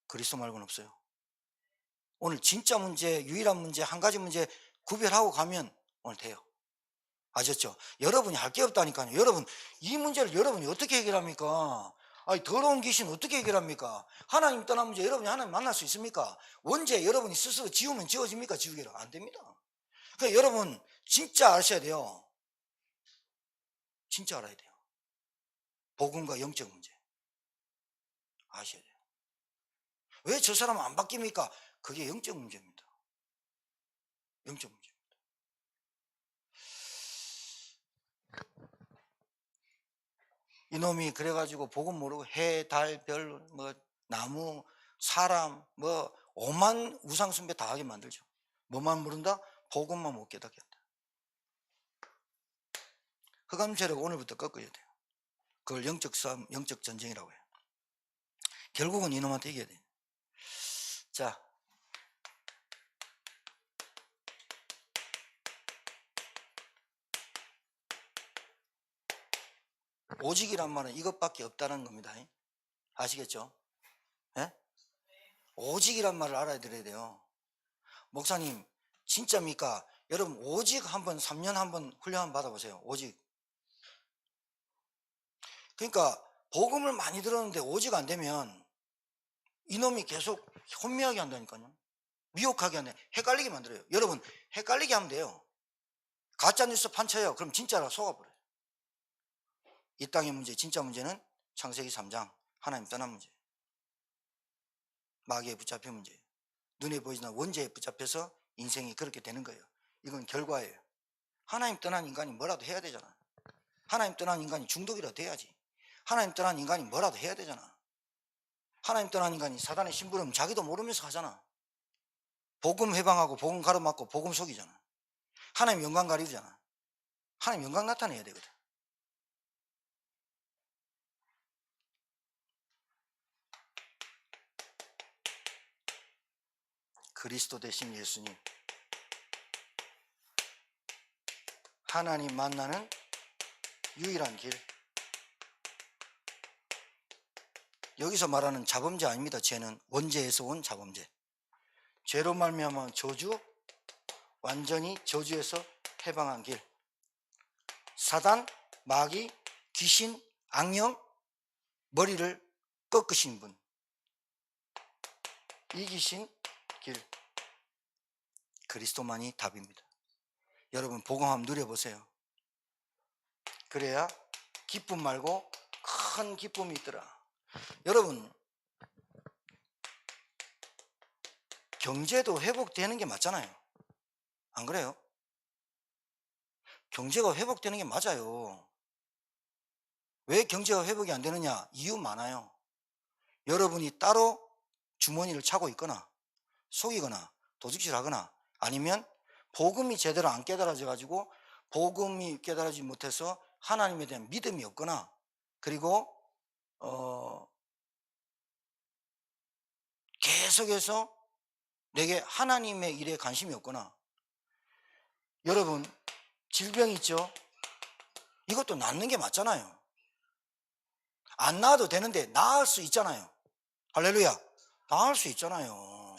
그리스도 말고는 없어요. 오늘 진짜 문제, 유일한 문제, 한 가지 문제 구별하고 가면 오늘 돼요. 아셨죠? 여러분이 할 게 없다니까요. 여러분, 이 문제를 여러분이 어떻게 해결합니까? 아니, 더러운 귀신 어떻게 해결합니까? 하나님 떠난 문제 여러분이 하나님 만날 수 있습니까? 원죄 여러분이 스스로 지우면 지워집니까? 지우기로 안 됩니다. 그러니까 여러분 진짜 아셔야 돼요. 진짜 알아야 돼요. 복음과 영적 문제 아셔야 돼요. 왜 저 사람은 안 바뀝니까? 그게 영적 문제입니다. 영적 문제입니다. 이놈이 그래가지고 복음 모르고 해, 달, 별, 뭐 나무, 사람, 뭐 오만 우상 숭배 다 하게 만들죠. 뭐만 모른다? 복음만 못 깨닫게 한다. 흑암 세력 오늘부터 꺾어야 돼요. 그걸 영적 싸움, 영적 전쟁이라고 해요. 결국은 이놈한테 이겨야 돼요. 자, 오직이란 말은 이것밖에 없다는 겁니다. 아시겠죠? 예? 오직이란 말을 알아야 돼요. 목사님 진짜입니까? 여러분 오직 한번 3년 한번 훈련 받아보세요. 오직. 그러니까 복음을 많이 들었는데 오직 안 되면 이놈이 계속 혼미하게 한다니까요. 미혹하게 한다. 헷갈리게 만들어요. 여러분 헷갈리게 하면 돼요. 가짜뉴스 판쳐요. 그럼 진짜라 속아버려요. 이 땅의 문제, 진짜 문제는 창세기 3장 하나님 떠난 문제, 마귀에 붙잡힌 문제, 눈에 보이지 않는 원죄에 붙잡혀서 인생이 그렇게 되는 거예요. 이건 결과예요. 하나님 떠난 인간이 뭐라도 해야 되잖아. 하나님 떠난 인간이 중독이라도 돼야지. 하나님 떠난 인간이 뭐라도 해야 되잖아. 하나님 떠난 인간이 사단의 심부름 자기도 모르면서 하잖아. 복음 해방하고 복음 가로막고 복음 속이잖아. 하나님 영광 가리잖아. 하나님 영광 나타내야 되거든. 그리스도 대신 예수님, 하나님 만나는 유일한 길. 여기서 말하는 자범죄 아닙니다. 죄는 원죄에서 온 자범죄. 죄로 말미암아 저주, 완전히 저주에서 해방한 길. 사단, 마귀, 귀신, 악령, 머리를 꺾으신 분, 이기신 길. 그리스도만이 답입니다. 여러분 복음 한번 누려보세요. 그래야 기쁨 말고 큰 기쁨이 있더라. 여러분 경제도 회복되는 게 맞잖아요. 안 그래요? 경제가 회복되는 게 맞아요. 왜 경제가 회복이 안 되느냐? 이유 많아요. 여러분이 따로 주머니를 차고 있거나 속이거나 도둑질하거나 아니면 복음이 제대로 안 깨달아져 가지고 복음이 깨달아지지 못해서 하나님에 대한 믿음이 없거나 그리고 계속해서 내게 하나님의 일에 관심이 없거나, 여러분 질병 있죠? 이것도 낫는 게 맞잖아요. 안 나아도 되는데 나을 수 있잖아요. 할렐루야. 나을 수 있잖아요.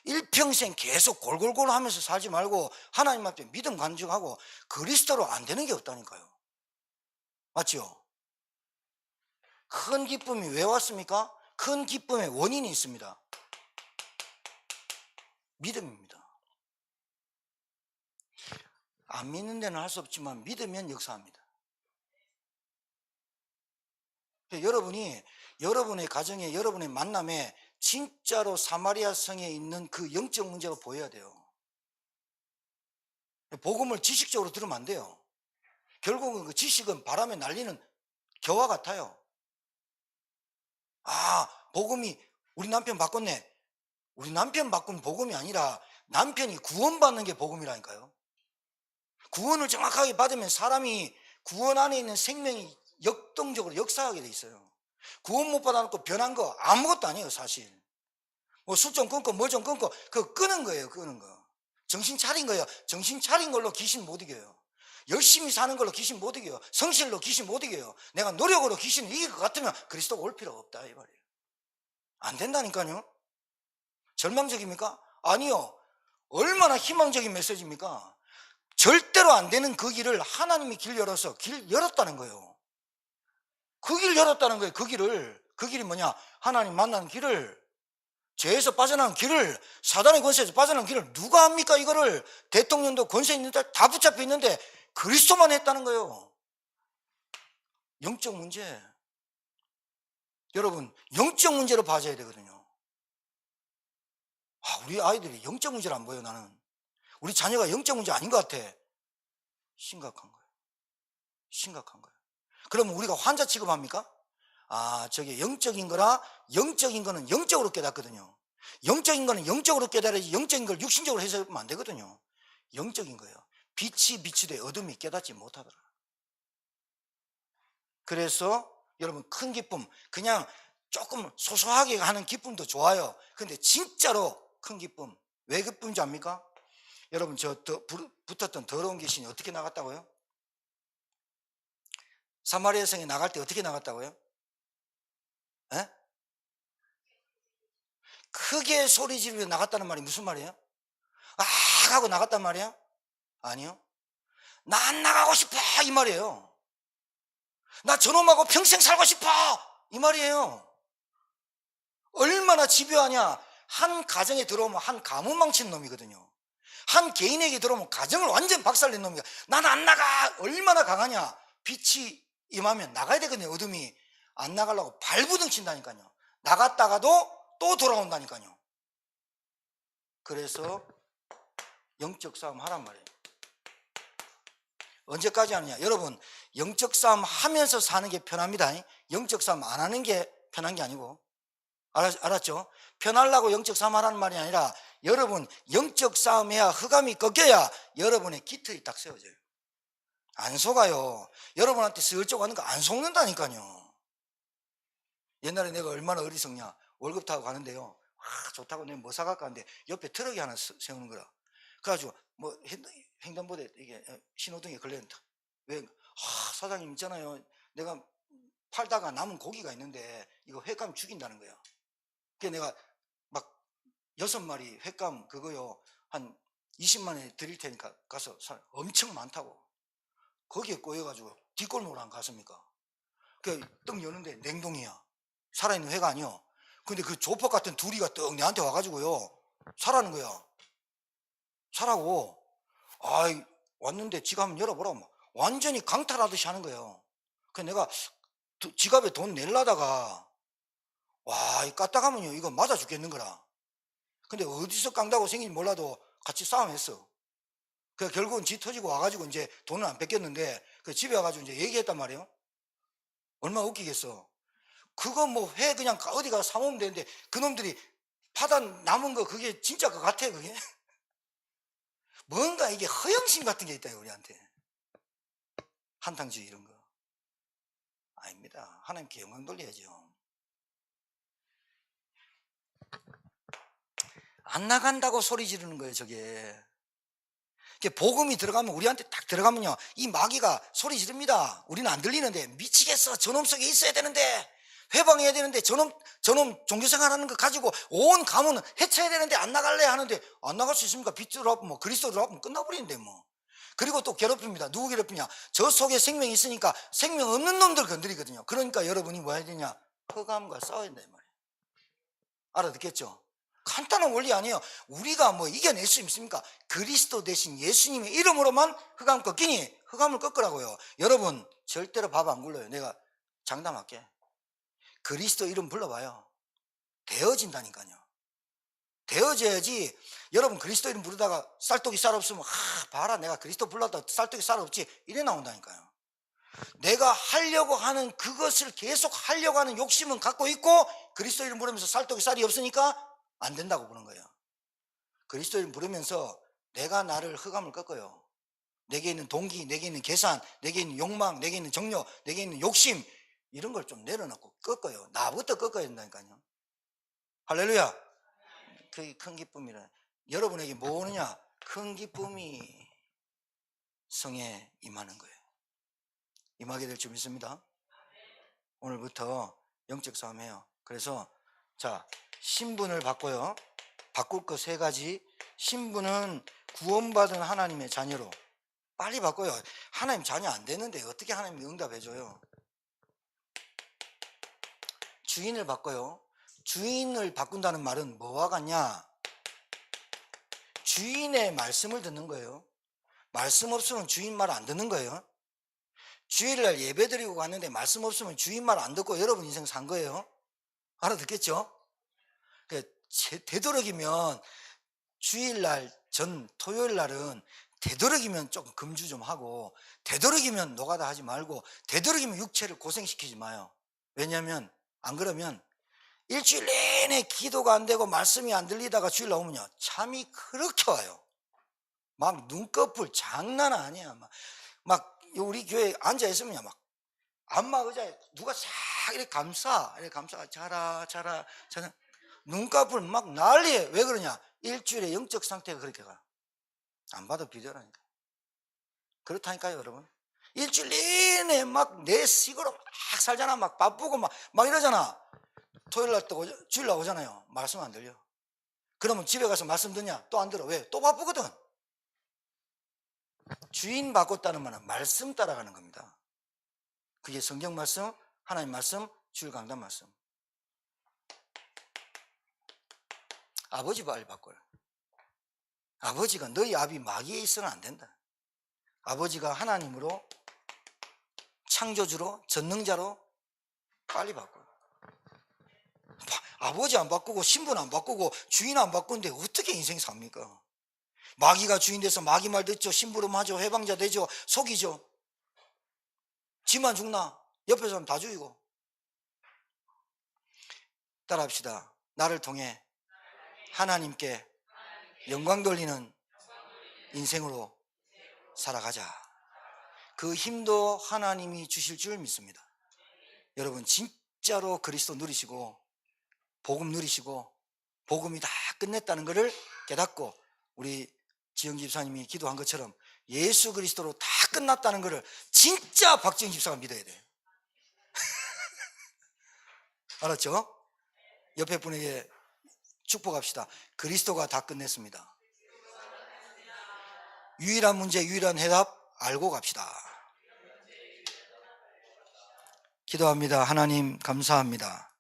일평생 계속 골골골 하면서 살지 말고 하나님 앞에 믿음 간증하고 그리스도로 안 되는 게 없다니까요. 맞죠? 큰 기쁨이 왜 왔습니까? 큰 기쁨의 원인이 있습니다. 믿음입니다. 안 믿는 데는 할 수 없지만 믿으면 역사합니다. 여러분이 여러분의 가정에, 여러분의 만남에 진짜로 사마리아 성에 있는 그 영적 문제가 보여야 돼요. 복음을 지식적으로 들으면 안 돼요. 결국은 그 지식은 바람에 날리는 겨와 같아요. 아, 복음이 우리 남편 바꿨네. 우리 남편 바꾼 복음이 아니라 남편이 구원받는 게 복음이라니까요. 구원을 정확하게 받으면 사람이 구원 안에 있는 생명이 역동적으로 역사하게 돼 있어요. 구원 못 받아놓고 변한 거 아무것도 아니에요, 사실. 뭐 술 좀 끊고 뭘 좀 끊고 그거 끄는 거예요, 끄는 거. 정신 차린 거예요. 정신 차린 걸로 귀신 못 이겨요. 열심히 사는 걸로 귀신 못 이겨요. 성실로 귀신 못 이겨요. 내가 노력으로 귀신을 이길 것 같으면 그리스도가 올 필요가 없다 이 말이에요. 안 된다니까요. 절망적입니까? 아니요. 얼마나 희망적인 메시지입니까? 절대로 안 되는 그 길을 하나님이 길 열어서 길 열었다는 거예요. 그 길 열었다는 거예요. 그 길을. 그 길이 뭐냐? 하나님 만나는 길을, 죄에서 빠져나온 길을, 사단의 권세에서 빠져나온 길을 누가 합니까? 이거를 대통령도 권세 있는데 다 붙잡혀 있는데 그리스도만 했다는 거예요. 영적 문제. 여러분, 영적 문제로 봐줘야 되거든요. 우리 아이들이 영적 문제를 안 보여. 나는 우리 자녀가 영적 문제 아닌 것 같아. 심각한 거예요. 심각한 거예요. 그러면 우리가 환자 취급합니까? 저게 영적인 거라, 영적인 거는 영적으로 깨닫거든요. 영적인 거는 영적으로 깨달아야지 영적인 걸 육신적으로 해석하면 안 되거든요. 영적인 거예요. 빛이 비추되 어둠이 깨닫지 못하더라. 그래서 여러분, 큰 기쁨, 그냥 조금 소소하게 하는 기쁨도 좋아요. 근데 진짜로 큰 기쁨, 왜 기쁨인지 압니까? 여러분, 붙었던 더러운 귀신이 어떻게 나갔다고요? 사마리아 성에 나갈 때 어떻게 나갔다고요? 에? 크게 소리 지르며 나갔다는 말이 무슨 말이에요? 아 하고 나갔단 말이에요? 아니요. 나 안 나가고 싶어 이 말이에요. 나 저놈하고 평생 살고 싶어 이 말이에요. 얼마나 집요하냐. 한 가정에 들어오면 한 가문 망치는 놈이거든요. 한 개인에게 들어오면 가정을 완전 박살낸 놈이야. 난 안 나가. 얼마나 강하냐. 빛이 임하면 나가야 되거든요. 어둠이. 안 나가려고 발부둥 친다니까요. 나갔다가도 또 돌아온다니까요. 그래서 영적 싸움 하란 말이에요. 언제까지 하느냐. 여러분, 영적 싸움 하면서 사는 게 편합니다. 영적 싸움 안 하는 게 편한 게 아니고. 알았죠? 편하려고 영적 싸움 하라는 말이 아니라, 여러분 영적 싸움해야 흑암이 꺾여야 여러분의 깃털이 딱 세워져요. 안 속아요. 여러분한테 슬쩍 하는 거 안 속는다니까요. 옛날에 내가 얼마나 어리석냐. 월급 타고 가는데요, 좋다고 내가 뭐 사갈까 하는데 옆에 트럭이 하나 세우는 거라. 그래가지고 뭐 횡단보도에 이게 신호등에 걸려있다. 왜? 사장님 있잖아요, 내가 팔다가 남은 고기가 있는데 이거 횟감 죽인다는 거야. 그래서 내가 막 6마리 횟감 그거요 한 20만 원에 드릴 테니까 가서 엄청 많다고. 거기에 꼬여가지고 뒷골목으로 안 갔습니까? 떡 여는데 냉동이야. 살아있는 회가 아니요. 근데 그 조폭 같은 둘이가 떡 내한테 와가지고요, 사라는 거야. 사라고. 왔는데 지갑 한번 열어보라고 막 완전히 강탈하듯이 하는 거예요. 그래서 내가 지갑에 돈 내려다가 이 까딱하면요 이거 맞아 죽겠는 거라. 근데 어디서 깡다고 생긴지 몰라도 같이 싸움했어. 그래서 결국은 지 터지고 와가지고 이제 돈은 안 뺏겼는데, 그 집에 와가지고 이제 얘기했단 말이에요. 얼마나 웃기겠어. 그거 뭐 회 그냥 어디 가서 사먹으면 되는데 그놈들이 파다 남은 거 그게 진짜 그 같아 그게. 뭔가 이게 허영심 같은 게 있다 우리한테. 한탕주의 이런 거. 아닙니다. 하나님께 영광 돌려야죠. 안 나간다고 소리 지르는 거예요, 저게. 복음이 들어가면, 우리한테 딱 들어가면요, 이 마귀가 소리 지릅니다. 우리는 안 들리는데, 미치겠어, 저놈 속에 있어야 되는데, 회방해야 되는데, 저놈 종교생활 하는 거 가지고 온 가문은 해쳐야 되는데 안 나갈래 하는데, 안 나갈 수 있습니까? 빛으로 하면 뭐 그리스도로 하면 끝나버리는데 뭐. 그리고 또 괴롭힙니다. 누구 괴롭히냐? 저 속에 생명이 있으니까 생명 없는 놈들 건드리거든요. 그러니까 여러분이 뭐 해야 되냐? 흑암과 싸워야 된다 이 말이에요. 알아듣겠죠? 간단한 원리 아니에요. 우리가 뭐 이겨낼 수 있습니까? 그리스도 대신 예수님의 이름으로만 흑암 꺾이니 흑암을 꺾으라고요. 여러분 절대로 밥 안 굴러요. 내가 장담할게. 그리스도 이름 불러봐요. 되어진다니까요. 되어져야지. 여러분 그리스도 이름 부르다가 쌀떡이 쌀 없으면 봐라 내가 그리스도 불렀다 쌀떡이 쌀 없지 이래 나온다니까요. 내가 하려고 하는 그것을 계속 하려고 하는 욕심은 갖고 있고 그리스도 이름 부르면서 쌀떡이 쌀이 없으니까 안 된다고 보는 거예요. 그리스도 이름 부르면서 내가 나를 흑암을 꺾어요. 내게 있는 동기, 내게 있는 계산, 내게 있는 욕망, 내게 있는 정욕, 내게 있는 욕심 이런 걸 좀 내려놓고 꺾어요. 나부터 꺾어야 된다니까요. 할렐루야. 그게 큰 기쁨이라. 여러분에게 뭐 오느냐? 큰 기쁨이 성에 임하는 거예요. 임하게 될 줄 믿습니다. 오늘부터 영적 싸움해요. 그래서 자, 신분을 바꿔요. 바꿀 거 3가지. 신분은 구원받은 하나님의 자녀로 빨리 바꿔요. 하나님 자녀 안 되는데 어떻게 하나님이 응답해줘요? 주인을 바꿔요. 주인을 바꾼다는 말은 뭐와 같냐? 주인의 말씀을 듣는 거예요. 말씀 없으면 주인 말 안 듣는 거예요. 주일날 예배 드리고 갔는데 말씀 없으면 주인 말 안 듣고 여러분 인생 산 거예요. 알아듣겠죠? 되도록이면 주일날 전 토요일날은 되도록이면 조금 금주 좀 하고 되도록이면 노가다 하지 말고 되도록이면 육체를 고생시키지 마요. 왜냐하면 안 그러면 일주일 내내 기도가 안 되고 말씀이 안 들리다가 주일 나오면요 잠이 그렇게 와요. 막 눈꺼풀 장난 아니야. 막 우리 교회에 앉아 있으면요 막 안마 의자에 누가 싹 이렇게 감싸 자라 눈꺼풀 막 난리에. 왜 그러냐? 일주일에 영적 상태가 그렇게 가. 안 봐도 비디오라니까. 그렇다니까요 여러분. 일주일 내내 막 내 식으로 막 살잖아. 막 바쁘고 막 이러잖아. 토요일날 또 주일날 오잖아요. 말씀 안 들려. 그러면 집에 가서 말씀 듣냐? 또 안 들어. 왜? 또 바쁘거든. 주인 바꿨다는 말은 말씀 따라가는 겁니다. 그게 성경 말씀, 하나님 말씀, 주일 강단 말씀. 아버지 빨리 바꿔요. 아버지가 너희 아비 마귀에 있어는 안 된다. 아버지가 하나님으로 창조주로 전능자로 빨리 바꿔요. 아버지 안 바꾸고 신분 안 바꾸고 주인 안 바꾸는데 어떻게 인생 삽니까? 마귀가 주인 돼서 마귀 말 듣죠. 심부름하죠. 해방자 되죠. 속이죠. 지만 죽나? 옆에 사람 다 죽이고. 따라합시다. 나를 통해 하나님께 영광 돌리는 인생으로 살아가자. 그 힘도 하나님이 주실 줄 믿습니다. 여러분 진짜로 그리스도 누리시고 복음 누리시고 복음이 다 끝냈다는 것을 깨닫고 우리 지영 집사님이 기도한 것처럼 예수 그리스도로 다 끝났다는 것을 진짜 박지영 집사가 믿어야 돼요. 알았죠? 옆에 분에게 축복합시다. 그리스도가 다 끝냈습니다. 유일한 문제, 유일한 해답 알고 갑시다. 기도합니다. 하나님 감사합니다.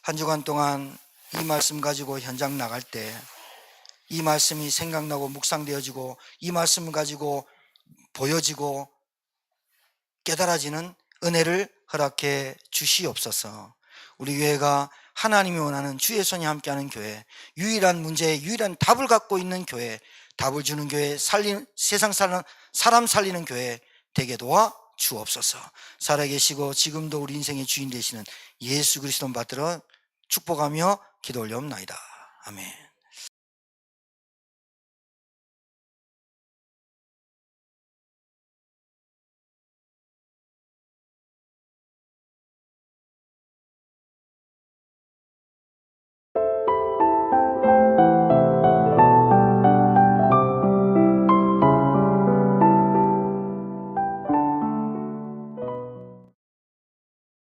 한 주간 동안 이 말씀 가지고 현장 나갈 때 이 말씀이 생각나고 묵상되어지고 이 말씀 가지고 보여지고 깨달아지는 은혜를 허락해 주시옵소서. 우리 교회가 하나님이 원하는 주의 손이 함께하는 교회, 유일한 문제에 유일한 답을 갖고 있는 교회, 답을 주는 교회, 세상 사람 살리는 교회 되게 도와 주옵소서. 살아계시고 지금도 우리 인생의 주인 되시는 예수 그리스도 받들어 축복하며 기도 올려옵나이다. 아멘.